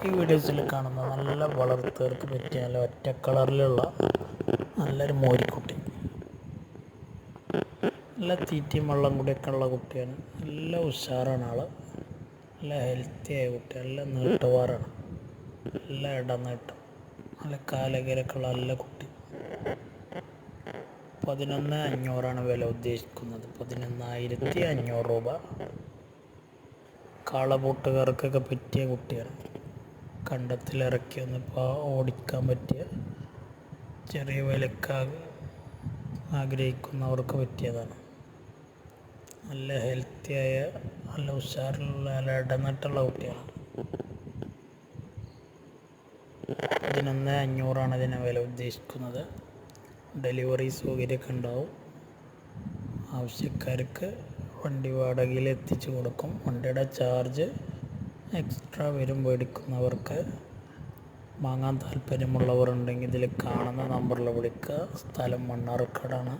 ഈ വീഡിയോസിൽ കാണുന്ന നല്ല വളർത്തുകാർക്ക് പറ്റിയ നല്ല ഒറ്റ കളറിലുള്ള നല്ലൊരു മോരിക്കുട്ടി. നല്ല തീറ്റയും വെള്ളം കൂടിയൊക്കെ ഉള്ള കുട്ടിയാണ്. നല്ല ഉഷാറാണ് ആൾ. നല്ല ഹെൽത്തി ആയ കുട്ടി. നല്ല നീട്ടുവാറാണ്. നല്ല ഇടനീട്ടം. നല്ല കാലകരൊക്കെ ഉള്ള നല്ല കുട്ടി. 11,500 വില ഉദ്ദേശിക്കുന്നത്. 11,500 രൂപ. കാളപൂട്ടുകാർക്കൊക്കെ പറ്റിയ കുട്ടിയാണ്. കണ്ടത്തിലിറക്കി ഒന്നിപ്പോൾ ഓടിക്കാൻ പറ്റിയ ചെറിയ വിലക്ക് ആഗ്രഹിക്കുന്നവർക്ക് പറ്റിയതാണ്. നല്ല ഹെൽത്തിയായ നല്ല ഉഷാറിലുള്ള നല്ല ഇടനീട്ടുള്ള കുട്ടിയാണ്. 11,500 ഇതിന് വില ഉദ്ദേശിക്കുന്നത്. ഡെലിവറി സൗകര്യമൊക്കെ ഉണ്ടാവും. ആവശ്യക്കാർക്ക് വണ്ടി വാടകയിൽ എത്തിച്ചു കൊടുക്കും. വണ്ടിയുടെ ചാർജ് എക്സ്ട്രാ വരും. മേടിക്കുന്നവർക്ക്. വാങ്ങാൻ താല്പര്യമുള്ളവർ ഉണ്ടെങ്കിൽ ഇതിൽ കാണുന്ന നമ്പറിൽ വിളിക്കുക. സ്ഥലം മണ്ണാർക്കാടാണ്.